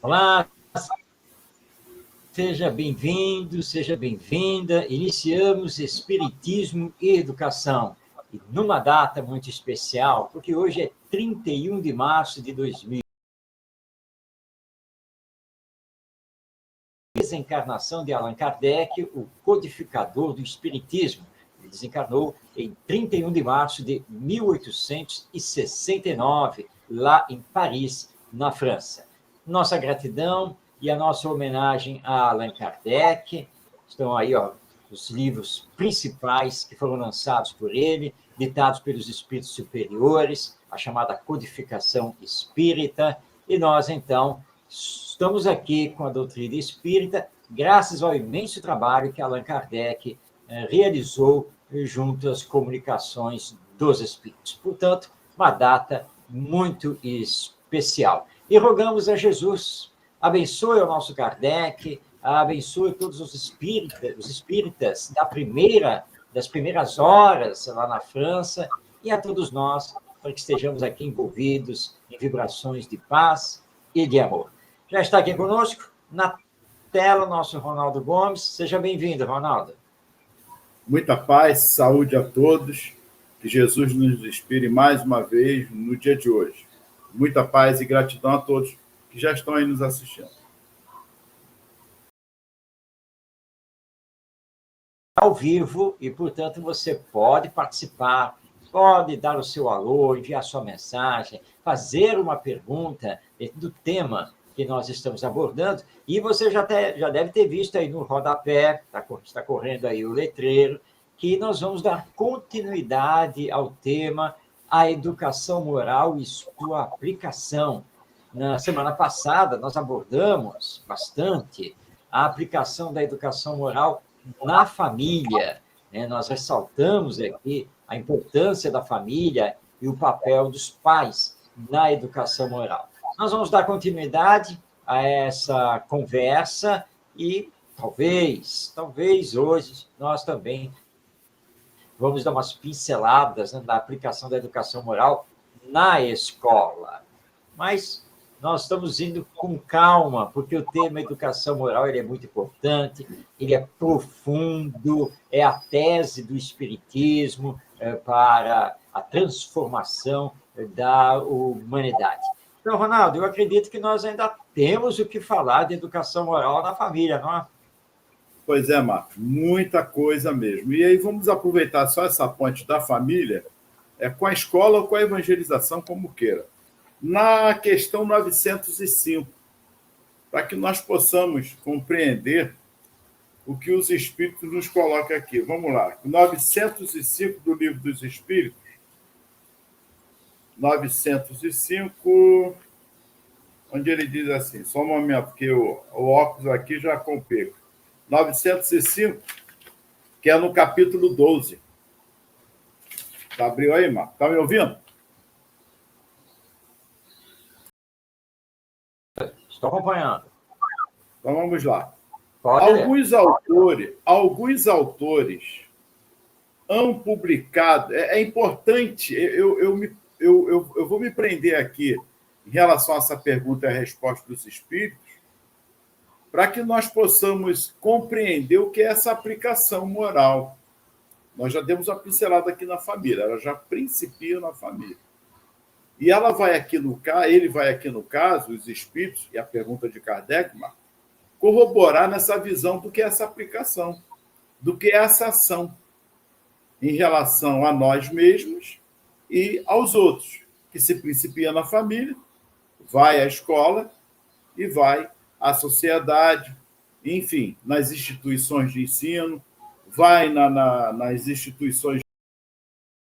Olá, seja bem-vindo, seja bem-vinda. Iniciamos Espiritismo e Educação, e numa data muito especial, porque hoje é 31 de março de 2000. Desencarnação de Allan Kardec, o codificador do Espiritismo. Ele desencarnou em 31 de março de 1869, lá em Paris, na França. Nossa gratidão e a nossa homenagem a Allan Kardec. Estão aí, os livros principais que foram lançados por ele, ditados pelos espíritos superiores, a chamada codificação espírita. E nós, então, estamos aqui com a doutrina espírita, graças ao imenso trabalho que Allan Kardec realizou junto às comunicações dos espíritos. Portanto, uma data muito especial. E rogamos a Jesus, abençoe o nosso Kardec, abençoe todos os espíritas das primeiras horas lá na França, e a todos nós, para que estejamos aqui envolvidos em vibrações de paz e de amor. Já está aqui conosco, na tela, o nosso Ronaldo Gomes. Seja bem-vindo, Ronaldo. Muita paz, saúde a todos. Que Jesus nos inspire mais uma vez no dia de hoje. Muita paz e gratidão a todos que já estão aí nos assistindo. Ao vivo, e, portanto, você pode participar, pode dar o seu alô, enviar sua mensagem, fazer uma pergunta do tema que nós estamos abordando, e você já deve ter visto aí no rodapé, está correndo aí o letreiro, que nós vamos dar continuidade ao tema a educação moral e sua aplicação. Na semana passada, nós abordamos bastante a aplicação da educação moral na família. Nós ressaltamos aqui a importância da família e o papel dos pais na educação moral. Nós vamos dar continuidade a essa conversa e talvez hoje nós também vamos dar umas pinceladas da aplicação da educação moral na escola. Mas nós estamos indo com calma, porque o tema educação moral ele é muito importante, ele é profundo, é a tese do Espiritismo para a transformação da humanidade. Então, Ronaldo, eu acredito que nós ainda temos o que falar de educação moral na família, não é? Pois é, Marcos, muita coisa mesmo. E aí vamos aproveitar só essa ponte da família, com a escola ou com a evangelização, como queira. Na questão 905, para que nós possamos compreender o que os Espíritos nos colocam aqui. Vamos lá. 905 do Livro dos Espíritos. 905, onde ele diz assim, só um momento, porque o óculos aqui já complica. 905, que é no capítulo 12. Abriu aí, Marco? Está me ouvindo? Estou acompanhando. Então vamos lá. Alguns autores han publicado. É importante, eu vou me prender aqui em relação a essa pergunta e a resposta dos espíritos, para que nós possamos compreender o que é essa aplicação moral. Nós já demos uma pincelada aqui na família, ela já principia na família. E ele vai aqui no caso, os espíritos, e a pergunta de Kardec, Marcos, corroborar nessa visão do que é essa aplicação, do que é essa ação em relação a nós mesmos e aos outros, que se principia na família, vai à escola e vai à sociedade, enfim, nas instituições de ensino, vai nas instituições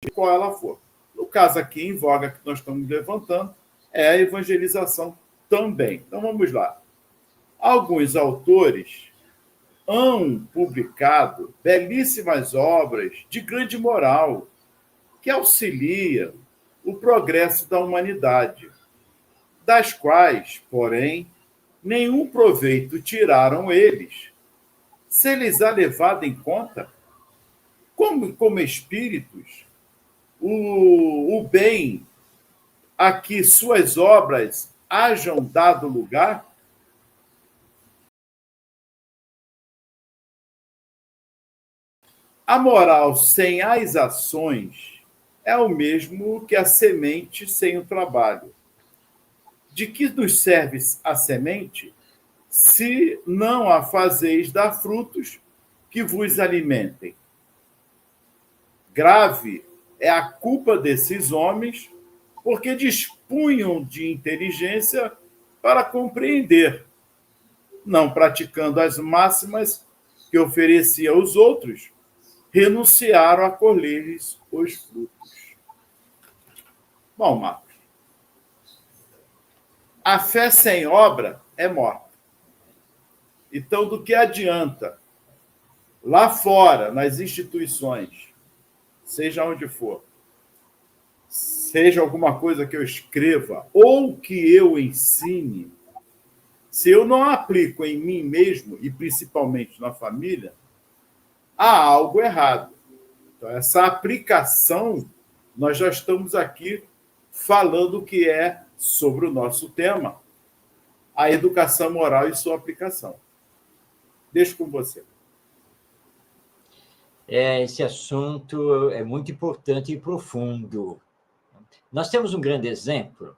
de qual ela for. No caso aqui, em voga, que nós estamos levantando, é a evangelização também. Então, vamos lá. Alguns autores han publicado belíssimas obras de grande moral que auxiliam o progresso da humanidade, das quais, porém, nenhum proveito tiraram eles, se lhes há levado em conta, como espíritos, o bem a que suas obras hajam dado lugar A moral sem as ações é o mesmo que a semente sem o trabalho. De que nos serve a semente, se não a fazeis dar frutos que vos alimentem? Grave é a culpa desses homens, porque dispunham de inteligência para compreender, não praticando as máximas que oferecia aos outros, renunciaram a colher-lhes os frutos. Bom, Marcos, a fé sem obra é morta. Então, do que adianta, lá fora, nas instituições, seja onde for, seja alguma coisa que eu escreva ou que eu ensine, se eu não aplico em mim mesmo, e principalmente na família, há algo errado. Então, essa aplicação, nós já estamos aqui falando que é sobre o nosso tema, a educação moral e sua aplicação. Deixo com você. Esse assunto é muito importante e profundo. Nós temos um grande exemplo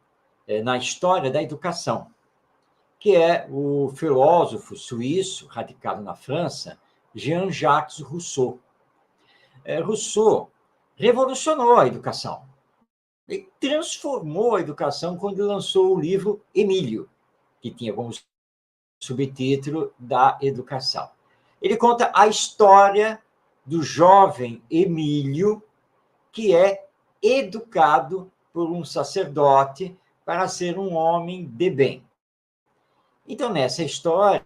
na história da educação, que é o filósofo suíço, radicado na França, Jean-Jacques Rousseau. Rousseau revolucionou a educação. Ele transformou a educação quando lançou o livro Emílio, que tinha como subtítulo da educação. Ele conta a história do jovem Emílio, que é educado por um sacerdote para ser um homem de bem. Então, nessa história,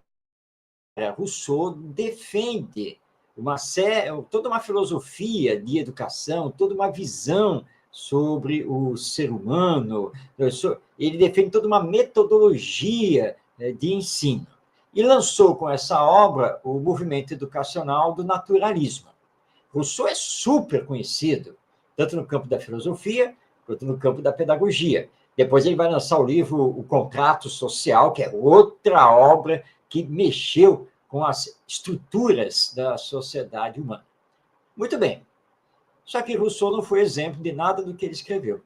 Rousseau defende toda uma filosofia de educação, toda uma visão sobre o ser humano. Ele defende toda uma metodologia de ensino. E lançou com essa obra o movimento educacional do naturalismo. Rousseau é super conhecido, tanto no campo da filosofia, quanto no campo da pedagogia. Depois ele vai lançar o livro O Contrato Social, que é outra obra que mexeu com as estruturas da sociedade humana. Muito bem. Só que Rousseau não foi exemplo de nada do que ele escreveu.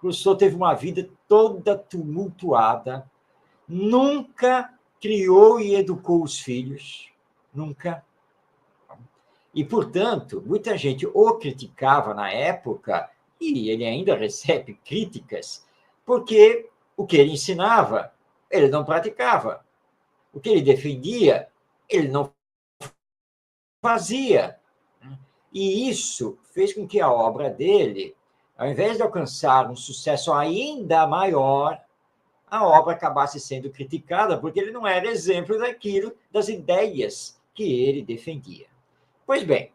Rousseau teve uma vida toda tumultuada, nunca criou e educou os filhos, nunca. E, portanto, muita gente o criticava na época, e ele ainda recebe críticas, porque o que ele ensinava, ele não praticava. O que ele defendia, ele não fazia. E isso fez com que a obra dele, ao invés de alcançar um sucesso ainda maior, a obra acabasse sendo criticada, porque ele não era exemplo das ideias que ele defendia. Pois bem,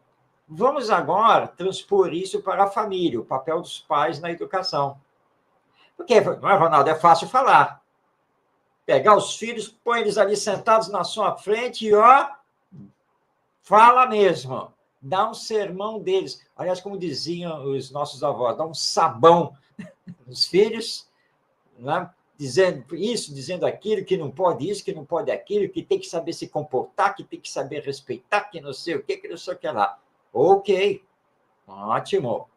vamos agora transpor isso para a família, o papel dos pais na educação. Porque, Ronaldo, é fácil falar. Pegar os filhos, põe eles ali sentados na sua frente e, fala mesmo. Dá um sermão deles. Aliás, como diziam os nossos avós, dá um sabão nos filhos, né? Dizendo isso, dizendo aquilo, que não pode isso, que não pode aquilo, que tem que saber se comportar, que tem que saber respeitar, que não sei o que não sei o que lá. Ok, ótimo.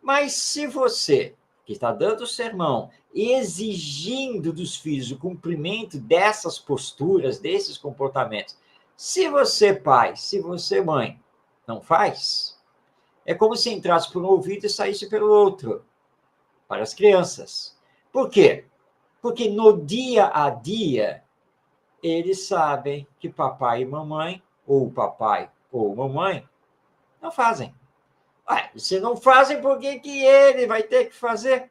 Mas se você, que está dando o sermão, exigindo dos filhos o cumprimento dessas posturas, desses comportamentos, se você, pai, se você, mãe, não faz, é como se entrasse por um ouvido e saísse pelo outro, para as crianças. Por quê? Porque no dia a dia, eles sabem que papai e mamãe, ou papai ou mamãe, não fazem. Se não fazem, por que ele vai ter que fazer?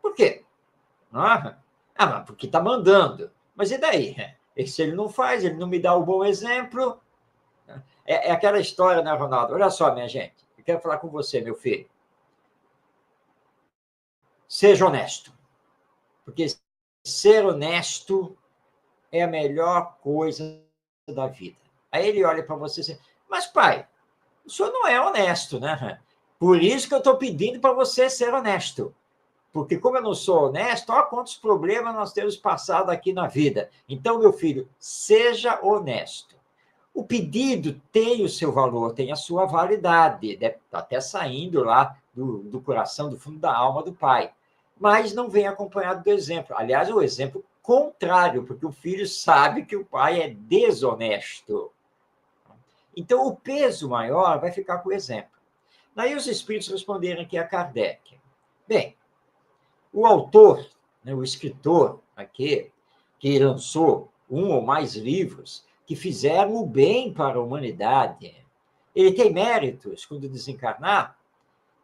Por quê? Mas porque está mandando. Mas e daí? E se ele não faz, ele não me dá o bom exemplo? É aquela história, né, Ronaldo? Olha só, minha gente, eu quero falar com você, meu filho. Seja honesto. Porque ser honesto é a melhor coisa da vida. Aí ele olha para você e diz, mas pai, o senhor não é honesto, né? Por isso que eu estou pedindo para você ser honesto. Porque como eu não sou honesto, olha quantos problemas nós temos passado aqui na vida. Então, meu filho, seja honesto. O pedido tem o seu valor, tem a sua validade, está até saindo lá do coração, do fundo da alma do pai, mas não vem acompanhado do exemplo. Aliás, o exemplo contrário, porque o filho sabe que o pai é desonesto. Então, o peso maior vai ficar com o exemplo. Daí os espíritos responderam aqui a Kardec. Bem, o autor, né, o escritor aqui, que lançou um ou mais livros que fizeram o bem para a humanidade, ele tem méritos quando desencarnar?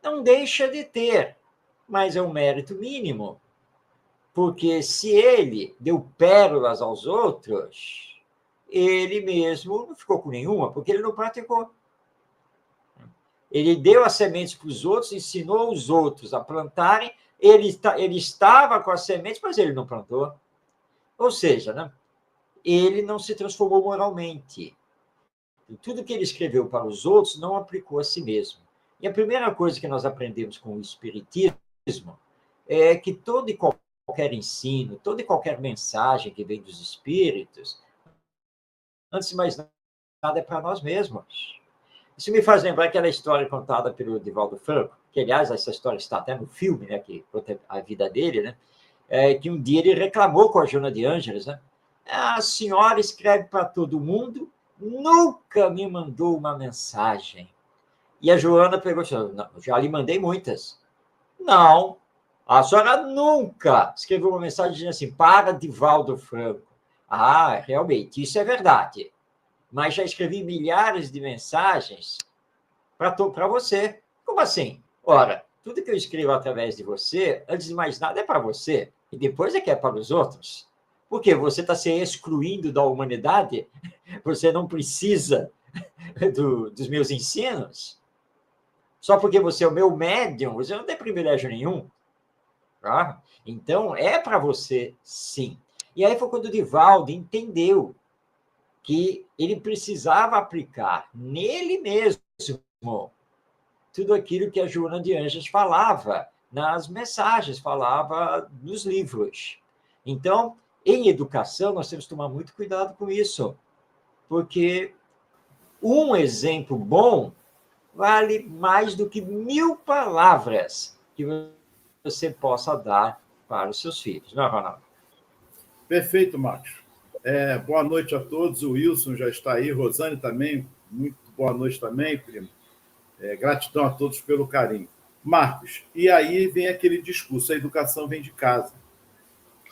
Não deixa de ter, mas é um mérito mínimo. Porque se ele deu pérolas aos outros, ele mesmo não ficou com nenhuma, porque ele não praticou. Ele deu as sementes para os outros, ensinou os outros a plantarem, ele estava com as sementes, mas ele não plantou. Ou seja, né, ele não se transformou moralmente. E tudo que ele escreveu para os outros não aplicou a si mesmo. E a primeira coisa que nós aprendemos com o Espiritismo é que todo e qualquer ensino, toda e qualquer mensagem que vem dos espíritos, antes de mais nada, é para nós mesmos. Isso me faz lembrar aquela história contada pelo Divaldo Franco, que, aliás, essa história está até no filme, né, que conta a vida dele, né, que um dia ele reclamou com a Joana de Ângeles, né? A senhora escreve para todo mundo, nunca me mandou uma mensagem. E a Joana pegou e disse, já lhe mandei muitas. Não, a senhora nunca escreveu uma mensagem dizendo assim, para Divaldo Franco. Ah, realmente, isso é verdade. Mas já escrevi milhares de mensagens para você. Como assim? Ora, tudo que eu escrevo através de você, antes de mais nada, é para você. E depois é que é para os outros. Porque você está se excluindo da humanidade? Você não precisa dos meus ensinos? Só porque você é o meu médium, você não tem privilégio nenhum. Tá? Então, é para você, sim. E aí foi quando o Divaldo entendeu que ele precisava aplicar nele mesmo tudo aquilo que a Joana de Ângeles falava nas mensagens, falava nos livros. Então, em educação, nós temos que tomar muito cuidado com isso, porque um exemplo bom vale mais do que 1000 palavras que você possa dar para os seus filhos. Não é, Ronaldo? Perfeito, Marcos. Boa noite a todos. O Wilson já está aí, Rosane também. Muito boa noite também, primo. Gratidão a todos pelo carinho. Marcos, e aí vem aquele discurso, a educação vem de casa.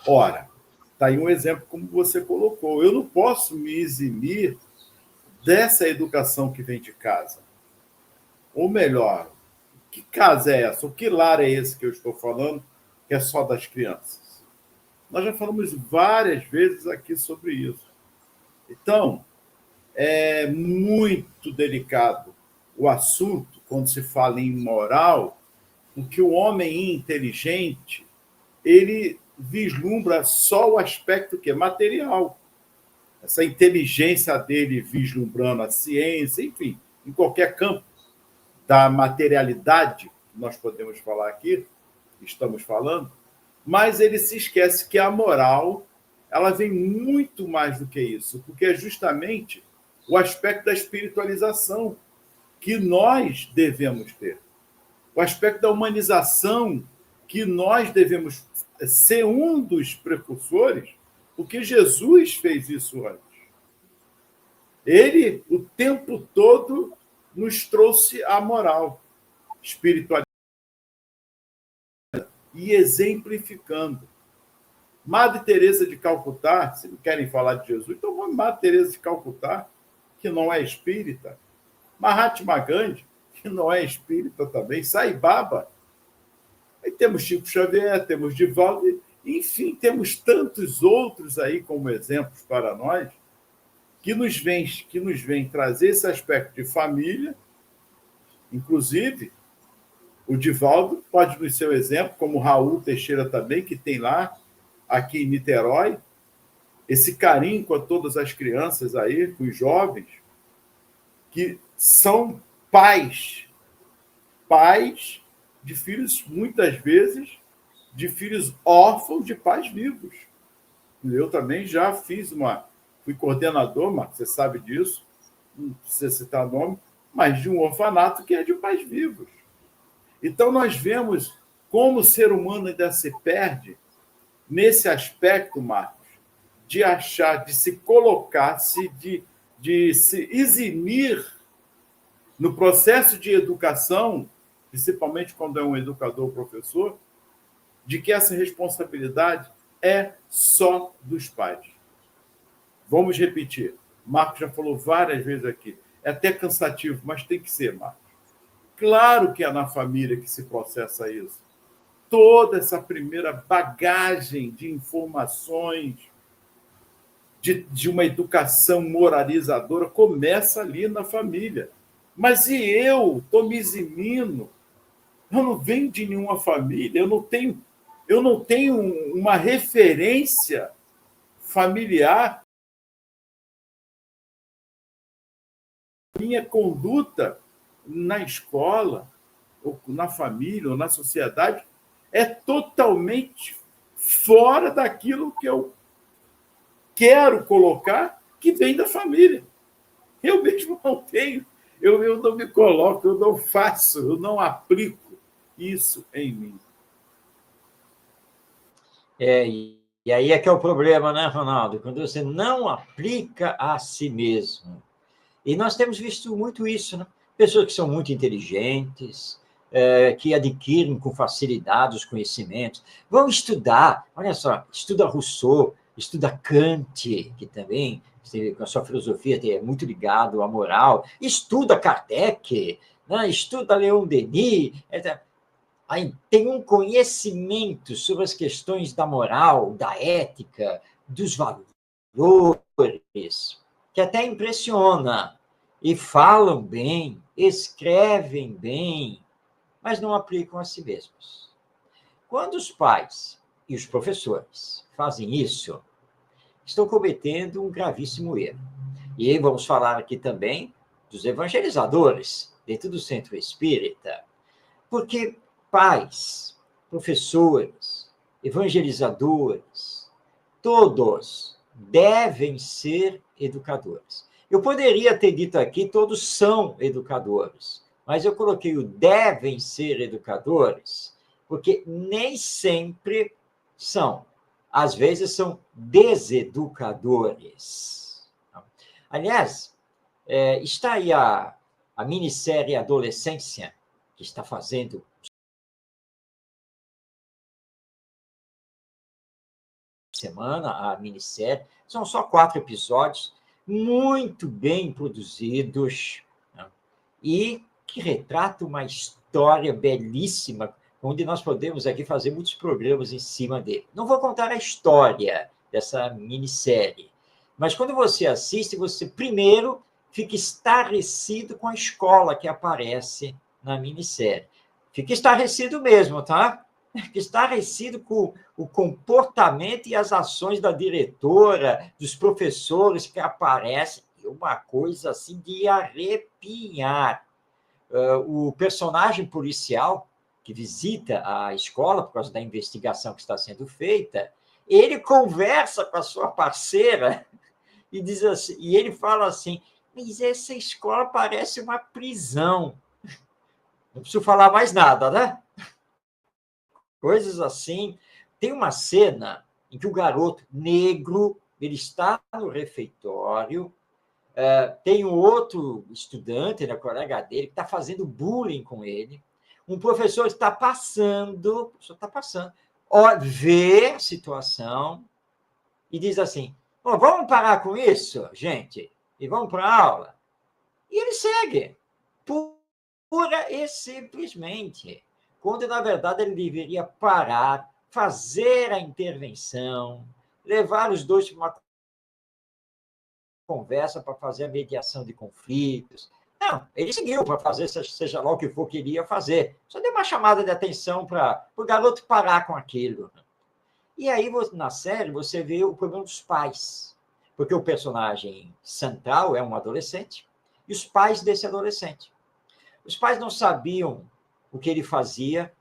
Ora, está aí um exemplo como você colocou. Eu não posso me eximir dessa educação que vem de casa. Ou melhor, que casa é essa? O que lar é esse que eu estou falando, que é só das crianças? Nós já falamos várias vezes aqui sobre isso. Então, é muito delicado o assunto quando se fala em moral, porque o homem inteligente, ele vislumbra só o aspecto que é material. Essa inteligência dele vislumbrando a ciência, enfim, em qualquer campo da materialidade, nós podemos falar aqui, estamos falando, mas ele se esquece que a moral ela vem muito mais do que isso, porque é justamente o aspecto da espiritualização que nós devemos ter, o aspecto da humanização que nós devemos ser um dos precursores, porque Jesus fez isso antes. Ele, o tempo todo, nos trouxe a moral, espiritualidade e exemplificando. Madre Teresa de Calcutá, se não querem falar de Jesus, então vamos Madre Teresa de Calcutá, que não é espírita, Mahatma Gandhi, que não é espírita também, Sai Baba. Aí temos Chico Xavier, temos Divaldo, enfim, temos tantos outros aí como exemplos para nós, que nos vem trazer esse aspecto de família. Inclusive, o Divaldo pode nos ser um exemplo, como o Raul Teixeira também, que tem lá, aqui em Niterói, esse carinho com todas as crianças aí, com os jovens, que são pais de filhos, muitas vezes, de filhos órfãos de pais vivos. Eu também já fui coordenador, Marcos, você sabe disso, não precisa citar nome, mas de um orfanato que é de pais vivos. Então, nós vemos como o ser humano ainda se perde nesse aspecto, Marcos, de achar, de se colocar, de se eximir no processo de educação, principalmente quando é um educador ou professor, de que essa responsabilidade é só dos pais. Vamos repetir. Marcos já falou várias vezes aqui. É até cansativo, mas tem que ser, Marcos. Claro que é na família que se processa isso. Toda essa primeira bagagem de informações, de uma educação moralizadora, começa ali na família. Mas e eu estou me eximindo? Eu não venho de nenhuma família, eu não tenho uma referência familiar. Minha conduta na escola, ou na família, ou na sociedade, é totalmente fora daquilo que eu quero colocar, que vem da família. Eu mesmo não tenho, eu não me coloco, eu não faço, eu não aplico isso em mim. E aí é que é o problema, né, Ronaldo? Quando você não aplica a si mesmo. E nós temos visto muito isso, né? Pessoas que são muito inteligentes, que adquirem com facilidade os conhecimentos, vão estudar, olha só, estuda Rousseau, estuda Kant, que também, com a sua filosofia, é muito ligado à moral, estuda Kardec, né? Estuda Leon Denis, aí tem um conhecimento sobre as questões da moral, da ética, dos valores, que até impressiona. E falam bem, escrevem bem, mas não aplicam a si mesmos. Quando os pais e os professores fazem isso, estão cometendo um gravíssimo erro. E aí vamos falar aqui também dos evangelizadores dentro do centro espírita, porque pais, professores, evangelizadores, todos devem ser educadores. Eu poderia ter dito aqui, todos são educadores, mas eu coloquei o devem ser educadores, porque nem sempre são. Às vezes são deseducadores. Aliás, está aí a minissérie Adolescência, que está fazendo semana, a minissérie. São só 4 episódios, muito bem produzidos, né? E que retratam uma história belíssima, onde nós podemos aqui fazer muitos programas em cima dele. Não vou contar a história dessa minissérie, mas quando você assiste, você primeiro fica estarrecido com a escola que aparece na minissérie. Fica estarrecido mesmo, tá? Fica estarrecido com o comportamento e as ações da diretora, dos professores que aparecem, é uma coisa assim de arrepiar. O personagem policial que visita a escola por causa da investigação que está sendo feita, ele conversa com a sua parceira e diz assim, e ele fala assim: mas essa escola parece uma prisão. Não preciso falar mais nada, né? Coisas assim. Tem uma cena em que o garoto negro, ele está no refeitório, tem um outro estudante, né, colega dele, que está fazendo bullying com ele. Um professor está passando, vê a situação e diz assim: oh, vamos parar com isso, gente, e vamos para a aula. E ele segue, pura e simplesmente, quando, na verdade, ele deveria parar, fazer a intervenção, levar os dois para uma conversa para fazer a mediação de conflitos. Não, ele seguiu para fazer, seja lá o que for que iria fazer. Só deu uma chamada de atenção para o garoto parar com aquilo. E aí, na série, você vê o problema dos pais. Porque o personagem central é um adolescente e os pais desse adolescente. Os pais não sabiam o que ele fazia,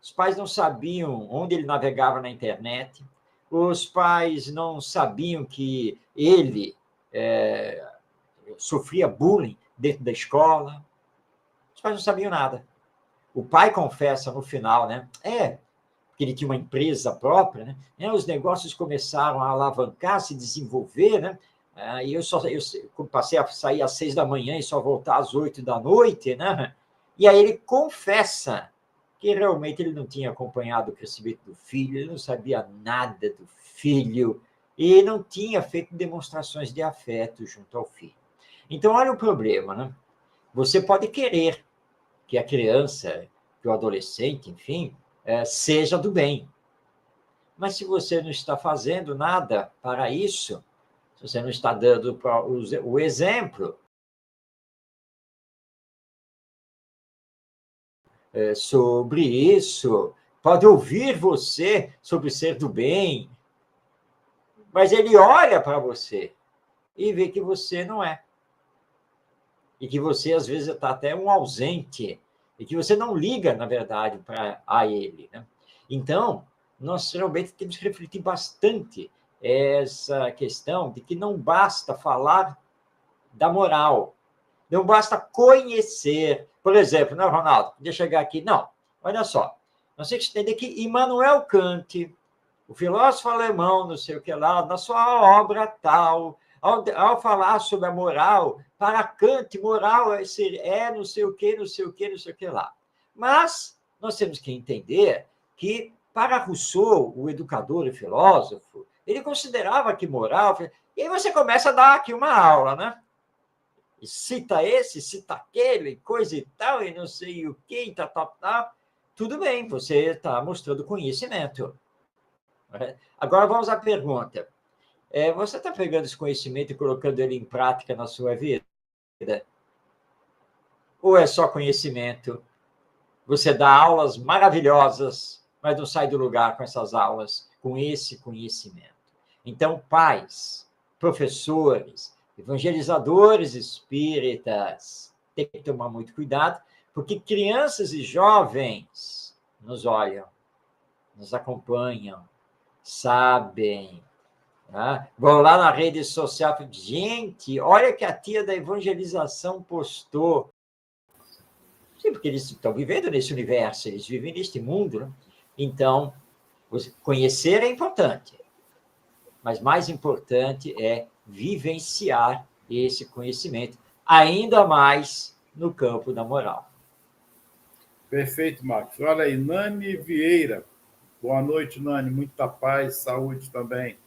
os pais não sabiam onde ele navegava na internet, os pais não sabiam que ele sofria bullying dentro da escola. Os pais não sabiam nada. O pai confessa no final, né? Porque ele tinha uma empresa própria, né? Os negócios começaram a alavancar, se desenvolver, né? E eu passei a sair às 6 da manhã e só voltar às 8 da noite, né? E aí ele confessa que realmente ele não tinha acompanhado o crescimento do filho, ele não sabia nada do filho e não tinha feito demonstrações de afeto junto ao filho. Então, olha o problema, né? Você pode querer que a criança, que o adolescente, enfim, seja do bem. Mas se você não está fazendo nada para isso, se você não está dando o exemplo sobre isso, pode ouvir você sobre ser do bem, mas ele olha para você e vê que você não é. E que você, às vezes, está até um ausente, e que você não liga, na verdade, a ele, né? Então, nós realmente temos que refletir bastante essa questão de que não basta falar da moral, não basta conhecer. Por exemplo, né, Ronaldo? Deixa eu chegar aqui. Não, olha só. Nós temos que entender que Immanuel Kant, o filósofo alemão, não sei o que lá, na sua obra tal, ao falar sobre a moral, para Kant, moral é não sei o que, não sei o que, não sei o que lá. Mas nós temos que entender que, para Rousseau, o educador e filósofo, ele considerava que moral... E aí você começa a dar aqui uma aula, né? E cita esse, cita aquele, coisa e tal, e não sei o que, e tal. Tudo bem, você está mostrando conhecimento. Agora vamos à pergunta. Você está pegando esse conhecimento e colocando ele em prática na sua vida? Ou é só conhecimento? Você dá aulas maravilhosas, mas não sai do lugar com essas aulas, com esse conhecimento. Então, pais, professores, evangelizadores espíritas, tem que tomar muito cuidado, porque crianças e jovens nos olham, nos acompanham, sabem. Né? Vão lá na rede social e falam, gente, olha que a tia da evangelização postou. Sim, porque eles estão vivendo nesse universo, eles vivem neste mundo. Né? Então, conhecer é importante, mas mais importante é vivenciar esse conhecimento, ainda mais no campo da moral. Perfeito, Marcos. Olha aí, Nani Vieira. Boa noite, Nani. Muita paz, saúde também.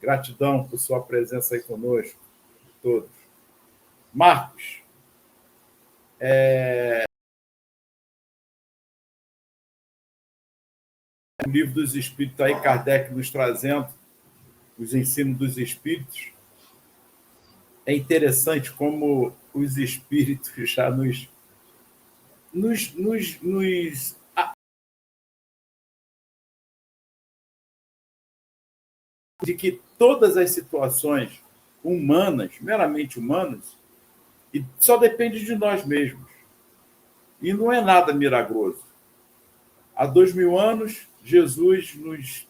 Gratidão por sua presença aí conosco, todos. Marcos, o Livro dos Espíritos aí, Kardec nos trazendo os ensinos dos espíritos. É interessante como os espíritos já nos de que todas as situações humanas, meramente humanas, e só depende de nós mesmos. E não é nada milagroso. Há 2000 anos, Jesus nos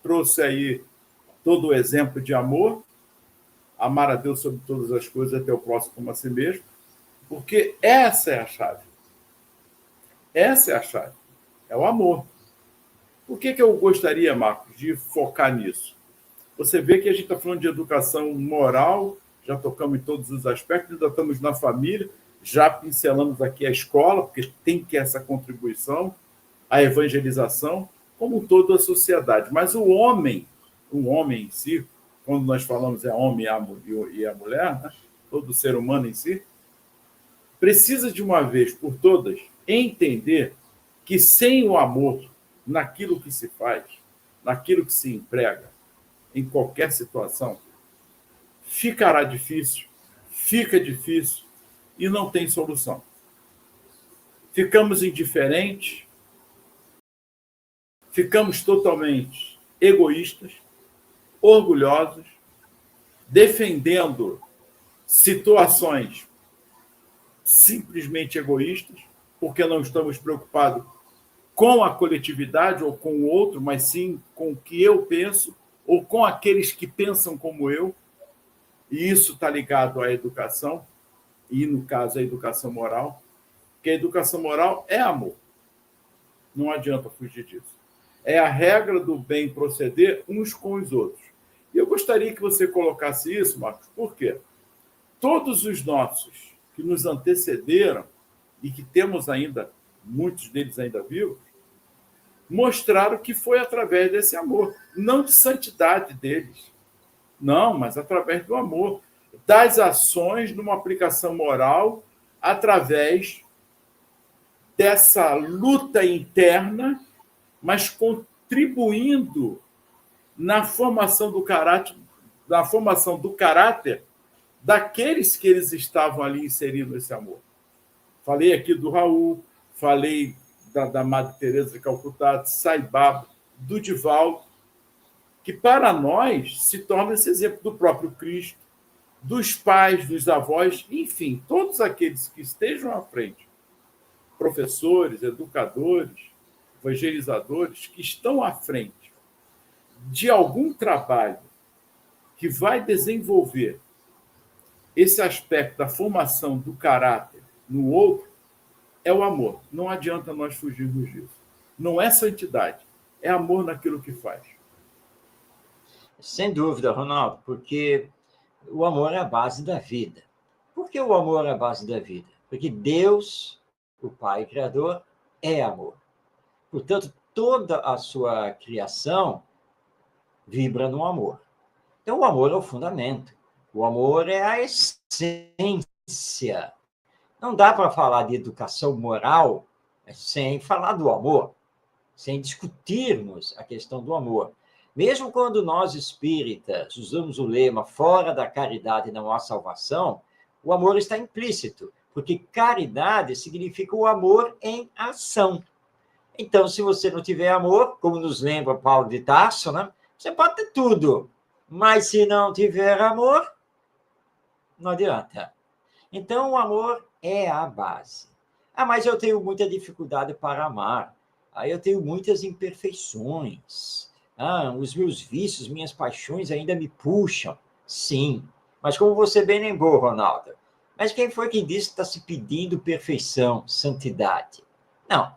trouxe aí todo o exemplo de amor, amar a Deus sobre todas as coisas, até o próximo como a si mesmo, porque essa é a chave. Essa é a chave. É o amor. Por que eu gostaria, Marcos, de focar nisso? Você vê que a gente está falando de educação moral, já tocamos em todos os aspectos, ainda estamos na família, já pincelamos aqui a escola, porque tem que essa contribuição, a evangelização, como toda a sociedade. Mas o homem em si, quando nós falamos é homem e a mulher, né? Todo ser humano em si, precisa de uma vez por todas entender que sem o amor naquilo que se faz, naquilo que se emprega, em qualquer situação, fica difícil e não tem solução. Ficamos indiferentes, ficamos totalmente egoístas, orgulhosos, defendendo situações simplesmente egoístas, porque não estamos preocupados com a coletividade ou com o outro, mas sim com o que eu penso ou com aqueles que pensam como eu. E isso está ligado à educação, e, no caso, à educação moral, porque a educação moral é amor. Não adianta fugir disso. É a regra do bem proceder uns com os outros. E eu gostaria que você colocasse isso, Marcos, por quê? Todos os nossos que nos antecederam, e que temos ainda, muitos deles ainda vivos, mostraram que foi através desse amor, não de santidade deles, não, mas através do amor, das ações numa aplicação moral, através dessa luta interna, mas contribuindo na formação do caráter daqueles que eles estavam ali inserindo esse amor. Falei aqui do Raul, falei da Madre Teresa de Calcutá, de Sai Baba, do Divaldo, que para nós se torna esse exemplo do próprio Cristo, dos pais, dos avós, enfim, todos aqueles que estejam à frente, professores, educadores, evangelizadores, que estão à frente de algum trabalho que vai desenvolver esse aspecto da formação do caráter no outro, é o amor. Não adianta nós fugirmos disso. Não é santidade, é amor naquilo que faz. Sem dúvida, Ronaldo, porque o amor é a base da vida. Por que o amor é a base da vida? Porque Deus, o Pai Criador, é amor. Portanto, toda a sua criação vibra no amor. Então, o amor é o fundamento. O amor é a essência. Não dá para falar de educação moral sem falar do amor, sem discutirmos a questão do amor. Mesmo quando nós espíritas usamos o lema fora da caridade não há salvação, o amor está implícito, porque caridade significa o amor em ação. Então, se você não tiver amor, como nos lembra Paulo de Tarso, né? Você pode ter tudo, mas se não tiver amor, não adianta. Então, o amor é a base. Ah, mas eu tenho muita dificuldade para amar. Ah, eu tenho muitas imperfeições. Ah, os meus vícios, minhas paixões ainda me puxam. Sim, mas como você bem lembrou, Ronaldo, mas quem foi que disse que está se pedindo perfeição, santidade? Não.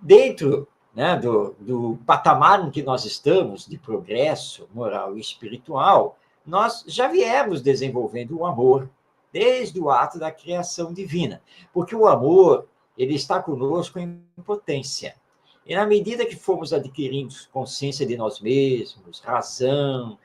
Dentro, né, do patamar em que nós estamos, de progresso moral e espiritual, nós já viemos desenvolvendo o amor, desde o ato da criação divina. Porque o amor, ele está conosco em potência. E na medida que fomos adquirindo consciência de nós mesmos, razão,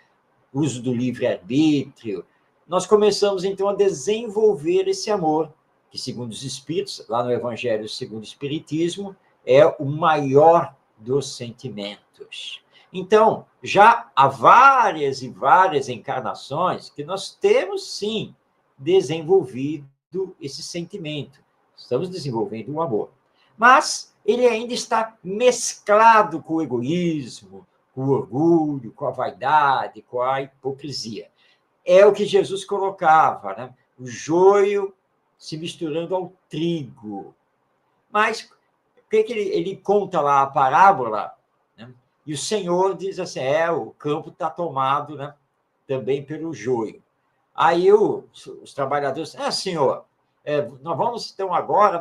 uso do livre-arbítrio, nós começamos, então, a desenvolver esse amor, que, segundo os Espíritos, lá no Evangelho segundo o Espiritismo, é o maior dos sentimentos. Então, já há várias e várias encarnações que nós temos, sim, desenvolvido esse sentimento. Estamos desenvolvendo o amor. Mas ele ainda está mesclado com o egoísmo, com o orgulho, com a vaidade, com a hipocrisia. É o que Jesus colocava, né? O joio se misturando ao trigo. Mas o que ele conta lá a parábola, né? E o Senhor diz assim, o campo está tomado, né, também pelo joio. Aí os trabalhadores, senhor, nós vamos então agora,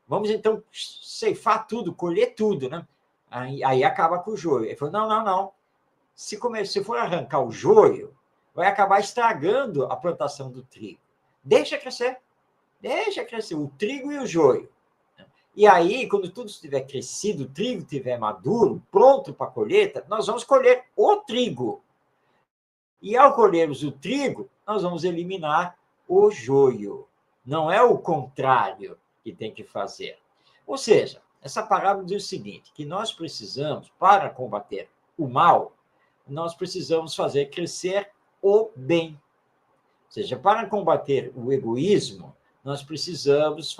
vamos então ceifar tudo, colher tudo, né? Aí acaba com o joio. Ele falou, não. Se for arrancar o joio, vai acabar estragando a plantação do trigo. Deixa crescer o trigo e o joio. E aí, quando tudo estiver crescido, o trigo estiver maduro, pronto para a colheita, nós vamos colher o trigo. E ao colhermos o trigo, nós vamos eliminar o joio. Não é o contrário que tem que fazer. Ou seja, essa parábola diz o seguinte, que nós precisamos, para combater o mal, nós precisamos fazer crescer o bem. Ou seja, para combater o egoísmo, nós precisamos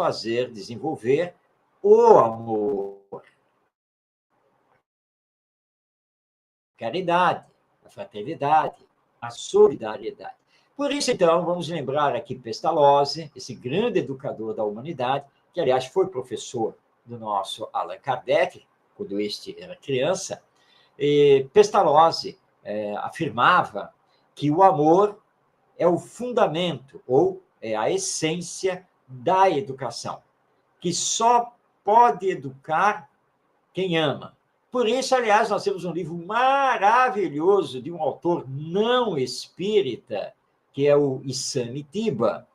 desenvolver o amor, a caridade, a fraternidade, a solidariedade. Por isso, então, vamos lembrar aqui Pestalozzi, esse grande educador da humanidade, que, aliás, foi professor do nosso Allan Kardec, quando este era criança. E Pestalozzi afirmava que o amor é o fundamento, ou é a essência da educação, que só pode educar quem ama. Por isso, aliás, nós temos um livro maravilhoso de um autor não espírita, que é o Isamitiba,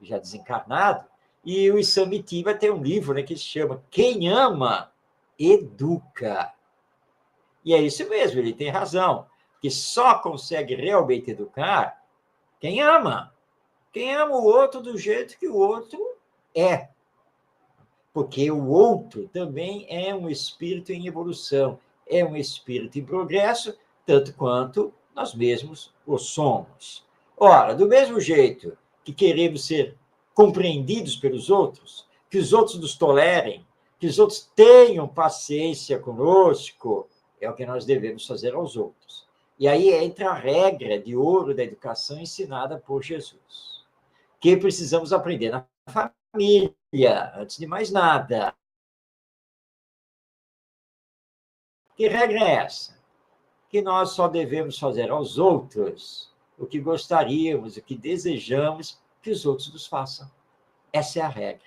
já desencarnado, e o Isamitiba tem um livro, né, que se chama Quem Ama, Educa. E é isso mesmo, ele tem razão, que só consegue realmente educar quem ama. Quem ama o outro do jeito que o outro é. Porque o outro também é um espírito em evolução, é um espírito em progresso, tanto quanto nós mesmos o somos. Ora, do mesmo jeito que queremos ser compreendidos pelos outros, que os outros nos tolerem, que os outros tenham paciência conosco, é o que nós devemos fazer aos outros. E aí entra a regra de ouro da educação ensinada por Jesus, que precisamos aprender na família, antes de mais nada. Que regra é essa? Que nós só devemos fazer aos outros o que gostaríamos, o que desejamos que os outros nos façam. Essa é a regra.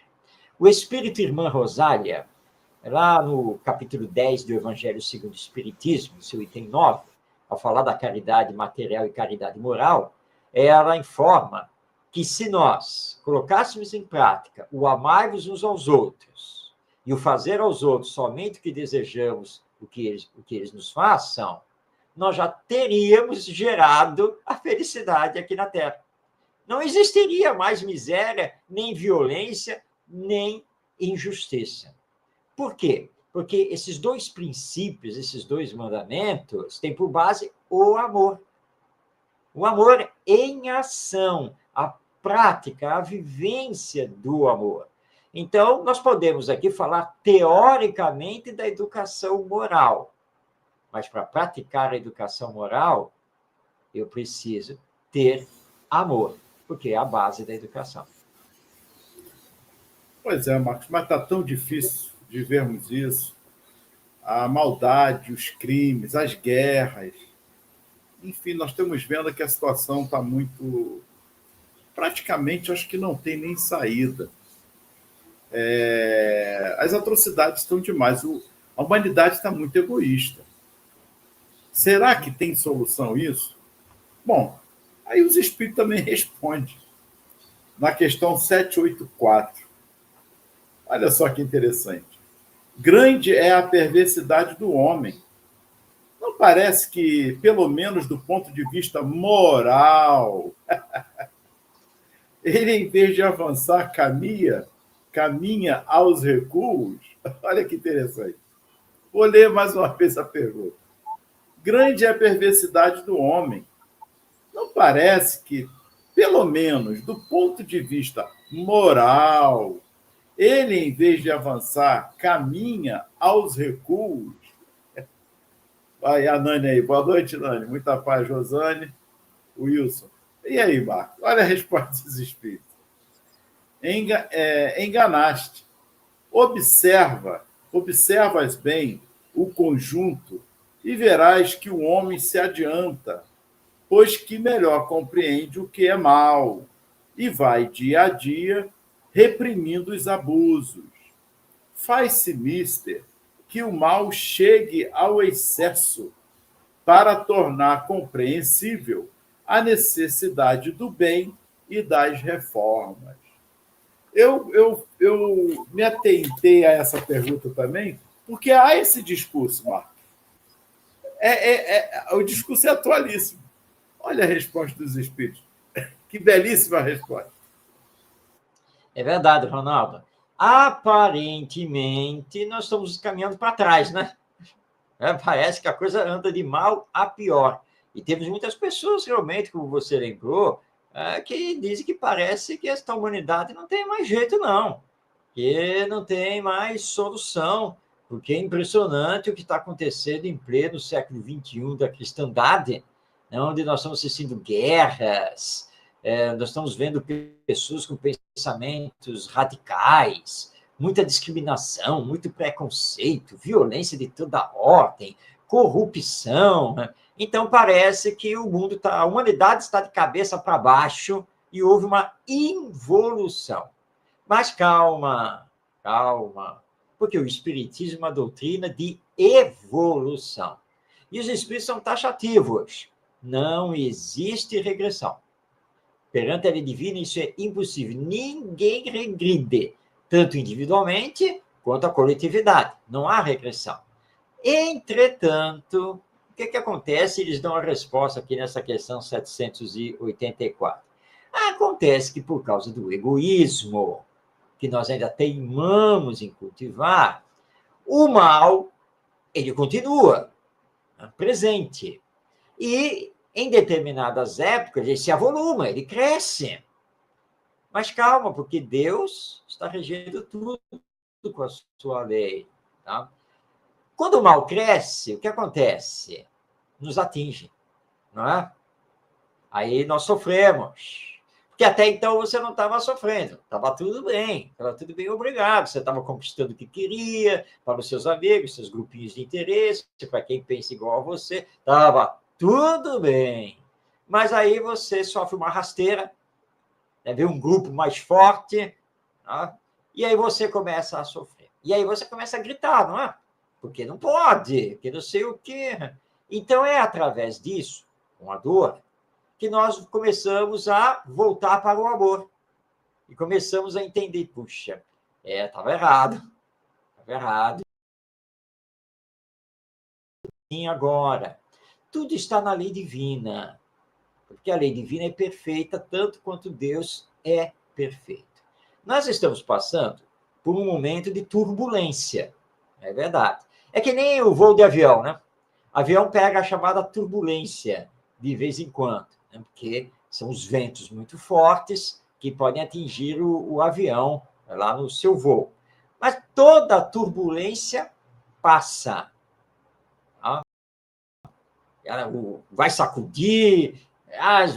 O Espírito Irmã Rosália, lá no capítulo 10 do Evangelho segundo o Espiritismo, seu item 9, ao falar da caridade material e caridade moral, ela informa que se nós colocássemos em prática o amar-vos uns aos outros e o fazer aos outros somente o que desejamos o que eles nos façam, nós já teríamos gerado a felicidade aqui na Terra. Não existiria mais miséria, nem violência, nem injustiça. Por quê? Porque esses dois princípios, esses dois mandamentos, têm por base o amor. O amor em ação, a prática, a vivência do amor. Então, nós podemos aqui falar teoricamente da educação moral, mas para praticar a educação moral, eu preciso ter amor, porque é a base da educação. Pois é, Marcos, mas está tão difícil de vermos isso. A maldade, os crimes, as guerras. Enfim, nós estamos vendo que a situação está muito... Praticamente, acho que não tem nem saída. As atrocidades estão demais. A humanidade está muito egoísta. Será que tem solução isso? Bom, aí os espíritos também respondem. Na questão 784. Olha só que interessante. Grande é a perversidade do homem. Não parece que, pelo menos do ponto de vista moral, ele, em vez de avançar, caminha aos recuos? Olha que interessante. Vou ler mais uma vez a pergunta. Grande é a perversidade do homem. Não parece que, pelo menos do ponto de vista moral, ele, em vez de avançar, caminha aos recuos? Vai a Nani aí. Boa noite, Nani. Muita paz, Rosane. Wilson. E aí, Marcos? Olha a resposta dos espíritos. Enganaste. Observas bem o conjunto e verás que o homem se adianta, pois que melhor compreende o que é mal e vai dia a dia reprimindo os abusos. Faz-se mister que o mal chegue ao excesso para tornar compreensível a necessidade do bem e das reformas. Eu me atentei a essa pergunta também, porque há esse discurso, Marcos. O discurso é atualíssimo. Olha a resposta dos espíritos. Que belíssima resposta. É verdade, Ronaldo. Aparentemente, nós estamos caminhando para trás, né? Parece que a coisa anda de mal a pior. E temos muitas pessoas, realmente, como você lembrou, que dizem que parece que esta humanidade não tem mais jeito, não. Que não tem mais solução. Porque é impressionante o que está acontecendo em pleno século XXI da cristandade, onde nós estamos assistindo guerras, nós estamos vendo pessoas com pensamentos radicais, muita discriminação, muito preconceito, violência de toda ordem, corrupção, né? Então, parece que a humanidade está de cabeça para baixo e houve uma involução. Mas calma, calma, porque o Espiritismo é uma doutrina de evolução. E os Espíritos são taxativos. Não existe regressão. Perante a lei divina, isso é impossível. Ninguém regride, tanto individualmente quanto a coletividade. Não há regressão. Entretanto, o que acontece? Eles dão a resposta aqui nessa questão 784. Acontece que, por causa do egoísmo, que nós ainda teimamos em cultivar, o mal, ele continua presente. E, em determinadas épocas, ele se avoluma, ele cresce. Mas calma, porque Deus está regendo tudo com a sua lei. Tá? Quando o mal cresce, o que acontece? Nos atinge, não é? Aí nós sofremos. Porque até então você não estava sofrendo, estava tudo bem, obrigado. Você estava conquistando o que queria, para os seus amigos, seus grupinhos de interesse, para quem pensa igual a você, estava tudo bem. Mas aí você sofre uma rasteira, né? Vê um grupo mais forte, tá? E aí você começa a sofrer. E aí você começa a gritar, não é? Porque não pode, porque não sei o quê. Então, é através disso, com a dor, que nós começamos a voltar para o amor. E começamos a entender, puxa, estava errado. E agora? Tudo está na lei divina. Porque a lei divina é perfeita, tanto quanto Deus é perfeito. Nós estamos passando por um momento de turbulência. É verdade. É que nem o voo de avião, né? O avião pega a chamada turbulência de vez em quando, né? Porque são os ventos muito fortes que podem atingir o avião lá no seu voo. Mas toda turbulência passa. Tá? Vai sacudir,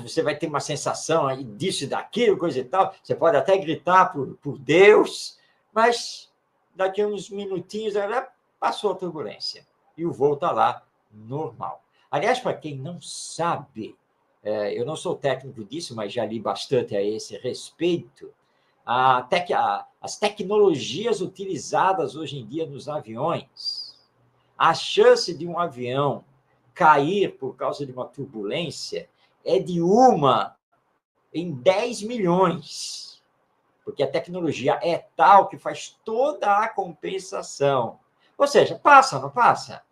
você vai ter uma sensação aí disso e daquilo, coisa e tal. Você pode até gritar por Deus, mas daqui a uns minutinhos passou a turbulência e o voo está lá normal. Aliás, para quem não sabe, eu não sou técnico disso, mas já li bastante a esse respeito, as tecnologias utilizadas hoje em dia nos aviões, a chance de um avião cair por causa de uma turbulência é de 1 em 10 milhões, porque a tecnologia é tal que faz toda a compensação. Ou seja, passa, não passa?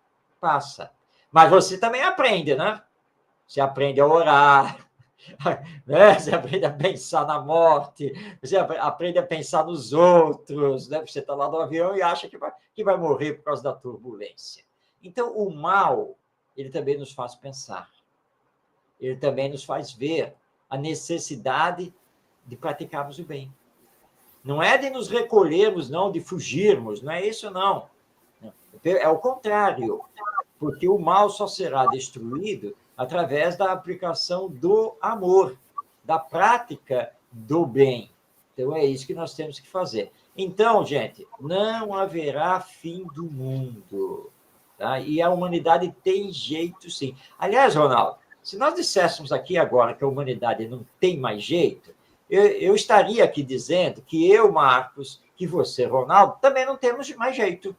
Passa. Mas você também aprende, né? Você aprende a orar, né? Você aprende a pensar na morte, você aprende a pensar nos outros, né? Você está lá no avião e acha que vai morrer por causa da turbulência. Então, o mal, ele também nos faz pensar. Ele também nos faz ver a necessidade de praticarmos o bem. Não é de nos recolhermos, não, de fugirmos, não é isso, não. É o contrário, porque o mal só será destruído através da aplicação do amor, da prática do bem. Então, é isso que nós temos que fazer. Então, gente, não haverá fim do mundo. Tá? E a humanidade tem jeito, sim. Aliás, Ronaldo, se nós disséssemos aqui agora que a humanidade não tem mais jeito, eu estaria aqui dizendo que eu, Marcos, que você, Ronaldo, também não temos mais jeito.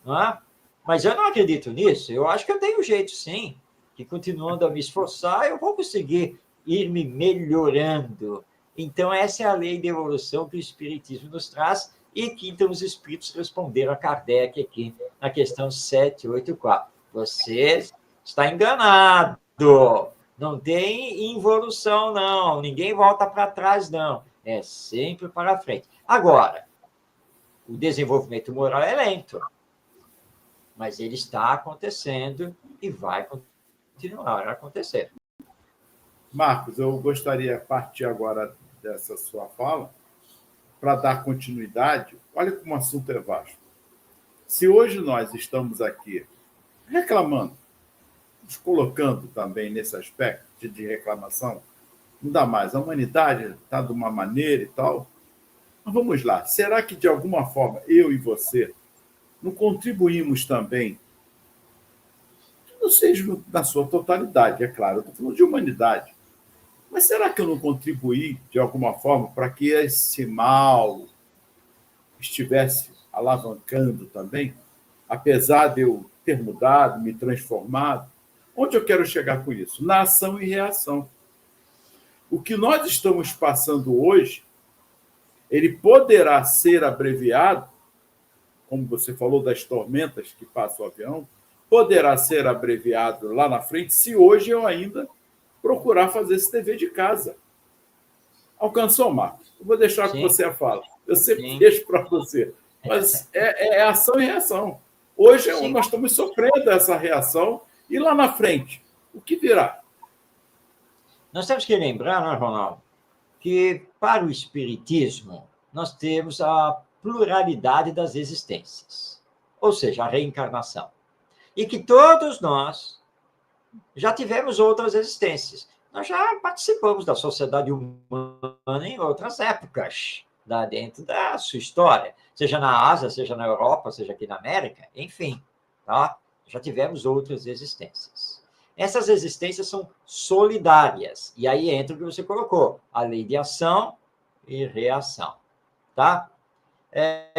Não é? Mas eu não acredito nisso. Eu acho que eu tenho jeito, sim. Que continuando a me esforçar, eu vou conseguir ir me melhorando. Então, essa é a lei da evolução que o Espiritismo nos traz e que, então, os Espíritos responderam a Kardec aqui na questão 784. Você está enganado. Não tem involução, não. Ninguém volta para trás, não. É sempre para frente. Agora, o desenvolvimento moral é lento, mas ele está acontecendo e vai continuar a acontecer. Marcos, eu gostaria de partir agora dessa sua fala para dar continuidade. Olha como o assunto é vasto. Se hoje nós estamos aqui reclamando, nos colocando também nesse aspecto de reclamação, não dá mais, a humanidade está de uma maneira e tal. Mas vamos lá, será que de alguma forma eu e você não contribuímos também seja na sua totalidade, é claro, eu estou falando de humanidade. Mas será que eu não contribuí, de alguma forma, para que esse mal estivesse alavancando também? Apesar de eu ter mudado, me transformado, onde eu quero chegar com isso? Na ação e reação. O que nós estamos passando hoje, ele poderá ser abreviado, como você falou das tormentas que passa o avião, poderá ser abreviado lá na frente se hoje eu ainda procurar fazer esse dever de casa. Alcançou, Marcos? Eu vou deixar que você fala. Eu sempre deixo para você. Mas é ação e reação. Hoje nós estamos sofrendo essa reação e lá na frente, o que virá? Nós temos que lembrar, não é, Ronaldo, que para o Espiritismo nós temos a pluralidade das existências, ou seja, a reencarnação. E que todos nós já tivemos outras existências. Nós já participamos da sociedade humana em outras épocas, dentro da sua história, seja na Ásia, seja na Europa, seja aqui na América, enfim, tá? Já tivemos outras existências. Essas existências são solidárias, e aí entra o que você colocou, a lei de ação e reação, tá?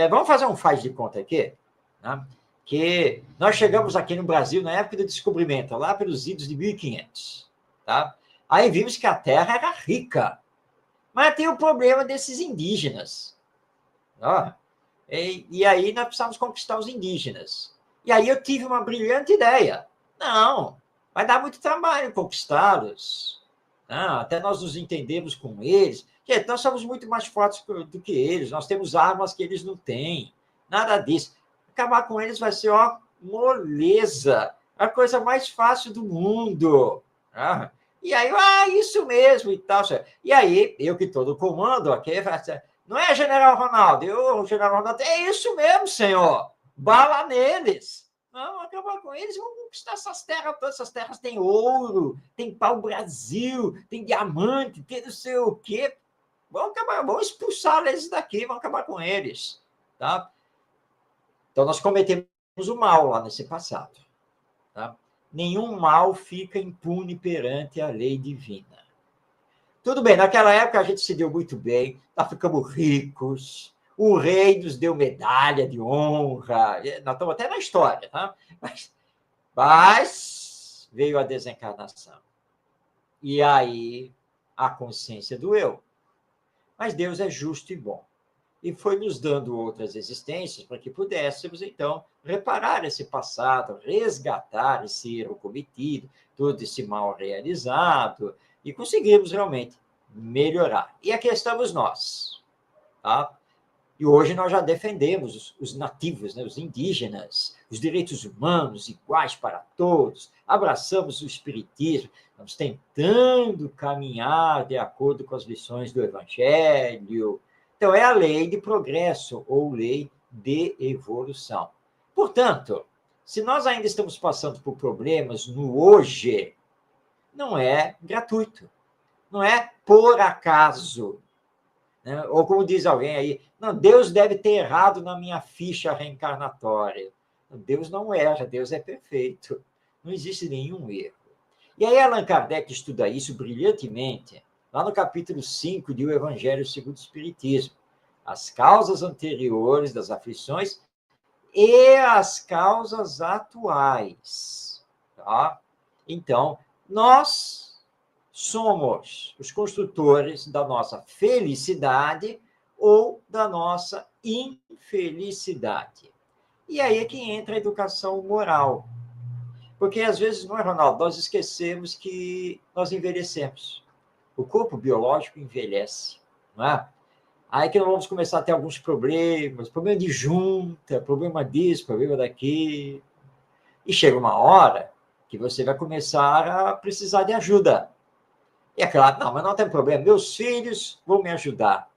Vamos fazer um faz de conta aqui, né? Que nós chegamos aqui no Brasil na época do descobrimento, lá pelos idos de 1500, tá? Aí vimos que a terra era rica, mas tem o problema desses indígenas. Ó, e aí nós precisamos conquistar os indígenas. E aí eu tive uma brilhante ideia. Não, vai dar muito trabalho conquistá-los. Até nós nos entendemos com eles. Gente, nós somos muito mais fortes do que eles, nós temos armas que eles não têm. Nada disso. Acabar com eles vai ser, ó, moleza. A coisa mais fácil do mundo. E aí, isso mesmo e tal. E aí, eu que estou no comando aqui, não é, General Ronaldo? General Ronaldo, é isso mesmo, senhor. Bala neles. Não, acabar com eles, vamos conquistar essas terras. Todas essas terras têm ouro, tem pau-brasil, tem diamante, tem não sei o quê. Vamos expulsar eles daqui, vamos acabar com eles. Tá? Então, nós cometemos o mal lá nesse passado. Tá? Nenhum mal fica impune perante a lei divina. Tudo bem, naquela época a gente se deu muito bem, nós ficamos ricos, o rei nos deu medalha de honra, nós estamos até na história, tá? Mas veio a desencarnação. E aí a consciência doeu. Mas Deus é justo e bom. E foi nos dando outras existências para que pudéssemos, então, reparar esse passado, resgatar esse erro cometido, todo esse mal realizado, e conseguirmos realmente melhorar. E aqui estamos nós. Tá? E hoje nós já defendemos os nativos, né, os indígenas, os direitos humanos iguais para todos, abraçamos o espiritismo, estamos tentando caminhar de acordo com as lições do Evangelho. Então, é a lei de progresso ou lei de evolução. Portanto, se nós ainda estamos passando por problemas no hoje, não é gratuito, não é por acaso. Né? Ou como diz alguém aí, não, Deus deve ter errado na minha ficha reencarnatória. Deus não erra, Deus é perfeito. Não existe nenhum erro. E aí Allan Kardec estuda isso brilhantemente, lá no capítulo 5 de O Evangelho segundo o Espiritismo. As causas anteriores das aflições e as causas atuais. Tá? Então, nós somos os construtores da nossa felicidade ou da nossa infelicidade. E aí é que entra a educação moral. Porque, às vezes, não é, Ronaldo? Nós esquecemos que nós envelhecemos. O corpo biológico envelhece, não é? Aí que nós vamos começar a ter alguns problemas, problema de junta, problema disso, problema daquilo. E chega uma hora que você vai começar a precisar de ajuda. E é claro, não, mas não tem problema, meus filhos vão me ajudar.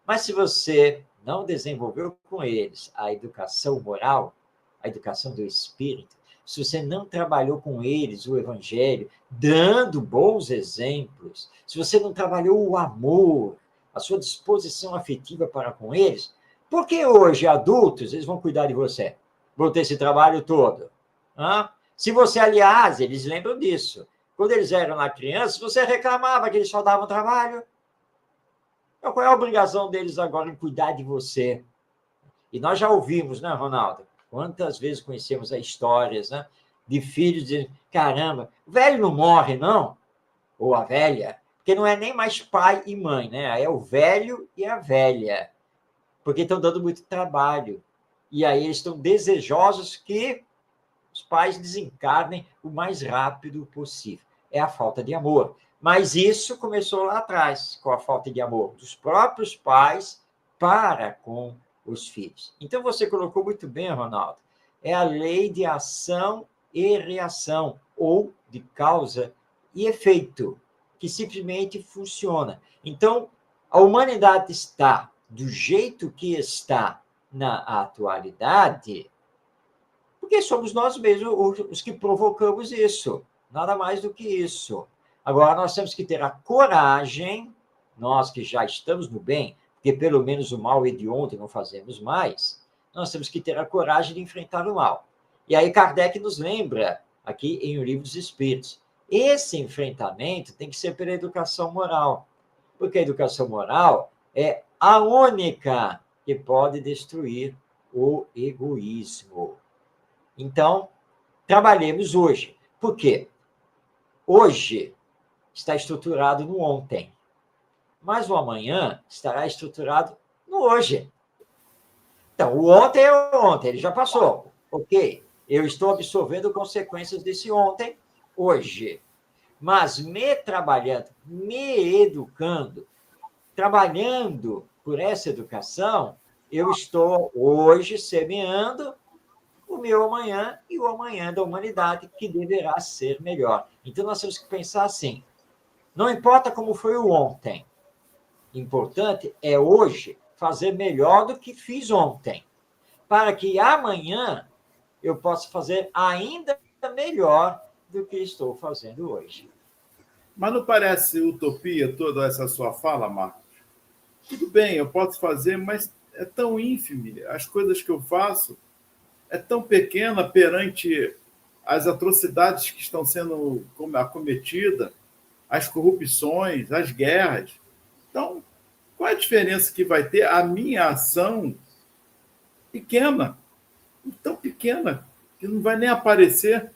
Mas se você não desenvolveu com eles a educação moral, a educação do espírito, se você não trabalhou com eles o evangelho, dando bons exemplos, se você não trabalhou o amor, a sua disposição afetiva para com eles, por que hoje, adultos, eles vão cuidar de você? Vão ter esse trabalho todo? Se você, aliás, eles lembram disso. Quando eles eram lá crianças, você reclamava que eles só davam trabalho. Então, qual é a obrigação deles agora em cuidar de você? E nós já ouvimos, né, Ronaldo? Quantas vezes conhecemos as histórias, né, de filhos dizendo, caramba, o velho não morre, não? Ou a velha, porque não é nem mais pai e mãe, né? É o velho e a velha, porque estão dando muito trabalho. E aí eles estão desejosos que os pais desencarnem o mais rápido possível. É a falta de amor. Mas isso começou lá atrás, com a falta de amor dos próprios pais para com os filhos. Então, você colocou muito bem, Ronaldo, é a lei de ação e reação, ou de causa e efeito, que simplesmente funciona. Então, a humanidade está do jeito que está na atualidade, porque somos nós mesmos os que provocamos isso. Nada mais do que isso. Agora, nós temos que ter a coragem, nós que já estamos no bem, porque pelo menos o mal hediondo não fazemos mais, nós temos que ter a coragem de enfrentar o mal. E aí Kardec nos lembra, aqui em O Livro dos Espíritos, esse enfrentamento tem que ser pela educação moral, porque a educação moral é a única que pode destruir o egoísmo. Então, trabalhemos hoje. Por quê? Hoje está estruturado no ontem, mas o amanhã estará estruturado no hoje. Então, o ontem é o ontem, ele já passou. Ok, eu estou absorvendo consequências desse ontem hoje. Mas me trabalhando, me educando, trabalhando por essa educação, eu estou hoje semeando o meu amanhã e o amanhã da humanidade, que deverá ser melhor. Então, nós temos que pensar assim, não importa como foi o ontem, importante é hoje fazer melhor do que fiz ontem, para que amanhã eu possa fazer ainda melhor do que estou fazendo hoje. Mas não parece utopia toda essa sua fala, Marcos? Tudo bem, eu posso fazer, mas é tão ínfime. As coisas que eu faço é tão pequena perante as atrocidades que estão sendo acometidas, as corrupções, as guerras. Então, qual é a diferença que vai ter a minha ação pequena, tão pequena, que não vai nem aparecer?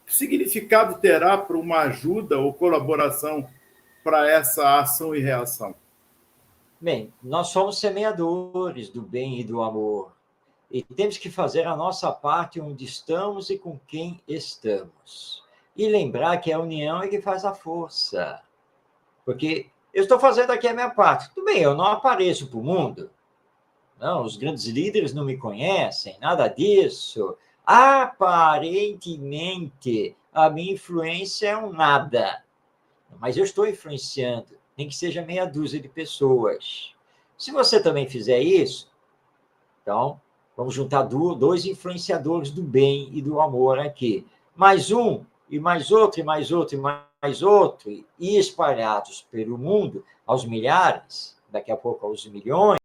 Que significado terá para uma ajuda ou colaboração para essa ação e reação? Bem, nós somos semeadores do bem e do amor. E temos que fazer a nossa parte onde estamos e com quem estamos. E lembrar que a união é que faz a força. Porque eu estou fazendo aqui a minha parte. Tudo bem, eu não apareço para o mundo. Não, os grandes líderes não me conhecem, nada disso. Aparentemente, a minha influência é um nada. Mas eu estou influenciando, nem que seja meia dúzia de pessoas. Se você também fizer isso, então, vamos juntar dois influenciadores do bem e do amor aqui. Mais um, e mais outro, e mais outro, e mais outro, e espalhados pelo mundo, aos milhares, daqui a pouco aos milhões,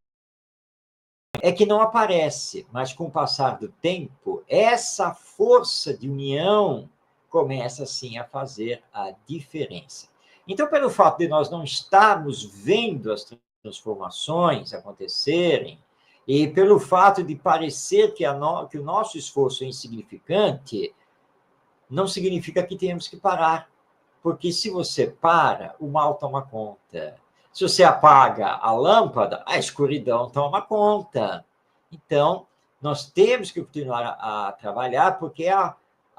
é que não aparece, mas com o passar do tempo, essa força de união começa, sim, a fazer a diferença. Então, pelo fato de nós não estarmos vendo as transformações acontecerem, e pelo fato de parecer que o nosso esforço é insignificante, não significa que temos que parar. Porque se você para, o mal toma conta. Se você apaga a lâmpada, a escuridão toma conta. Então, nós temos que continuar a trabalhar, porque é a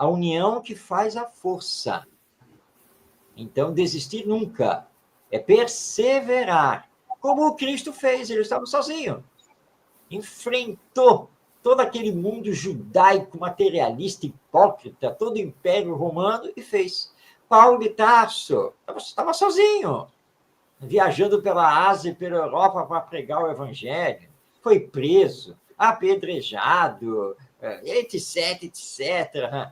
união que faz a força. Então, desistir nunca. É perseverar. Como o Cristo fez, ele estava sozinho. Enfrentou todo aquele mundo judaico, materialista, hipócrita, todo o Império Romano e fez. Paulo de Tarso estava sozinho, viajando pela Ásia e pela Europa para pregar o Evangelho. Foi preso, apedrejado, etc, etc.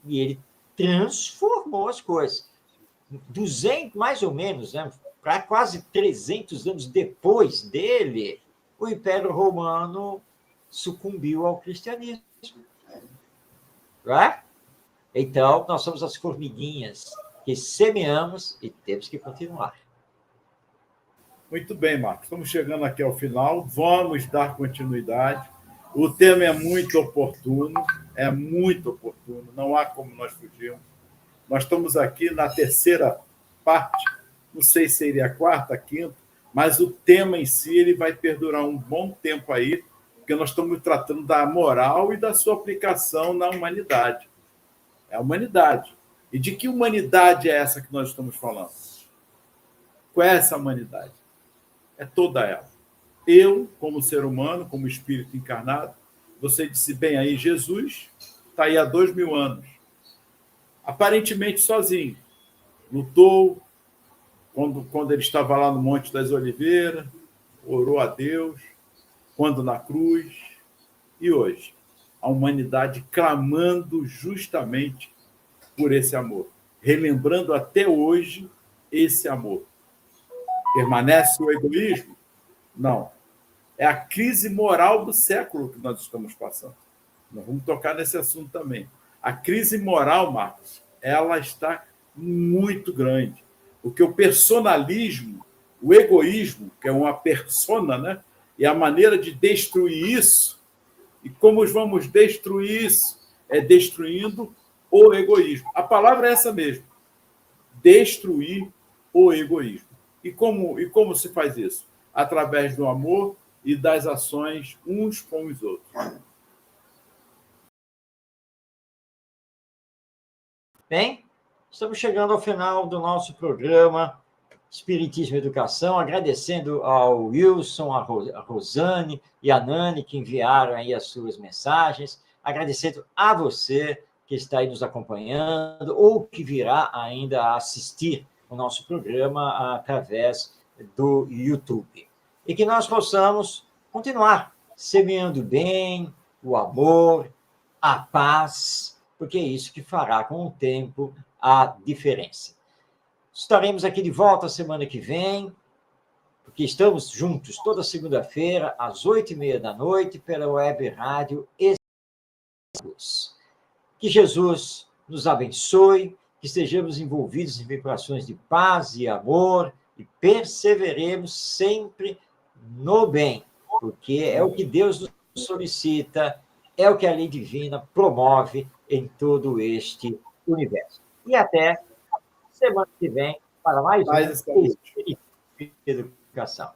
E ele transformou as coisas. 200, mais ou menos, né, para quase 300 anos depois dele, o Império Romano sucumbiu ao cristianismo. Não é? Então, nós somos as formiguinhas que semeamos e temos que continuar. Muito bem, Marcos. Estamos chegando aqui ao final. Vamos dar continuidade. O tema é muito oportuno, não há como nós fugirmos. Nós estamos aqui na terceira parte, não sei se seria a quarta, a quinta, mas o tema em si ele vai perdurar um bom tempo aí, porque nós estamos tratando da moral e da sua aplicação na humanidade. É a humanidade. E de que humanidade é essa que nós estamos falando? Qual é essa humanidade? É toda ela. Eu, como ser humano, como espírito encarnado, você disse bem aí, Jesus está aí há 2000 anos, aparentemente sozinho. Lutou quando ele estava lá no Monte das Oliveiras, orou a Deus, quando na cruz, e hoje. A humanidade clamando justamente por esse amor, relembrando até hoje esse amor. Permanece o egoísmo? Não. É a crise moral do século que nós estamos passando. Nós vamos tocar nesse assunto também. A crise moral, Marcos, ela está muito grande. Porque o personalismo, o egoísmo, que é uma persona, né? E a maneira de destruir isso, e como vamos destruir isso? É destruindo o egoísmo. A palavra é essa mesmo. Destruir o egoísmo. E como se faz isso? Através do amor e das ações uns com os outros. Bem, estamos chegando ao final do nosso programa Espiritismo e Educação, agradecendo ao Wilson, a Rosane e a Nani, que enviaram aí as suas mensagens, agradecendo a você que está aí nos acompanhando ou que virá ainda assistir o nosso programa através do YouTube. E que nós possamos continuar semeando bem, o amor, a paz, porque é isso que fará com o tempo a diferença. Estaremos aqui de volta semana que vem, porque estamos juntos toda segunda-feira, às 20h30 pela web rádio Jesus. Que Jesus nos abençoe, que estejamos envolvidos em vibrações de paz e amor e perseveremos sempre no bem, porque é o que Deus nos solicita, é o que a lei divina promove em todo este universo. E até semana que vem para mais um Espírito de Educação.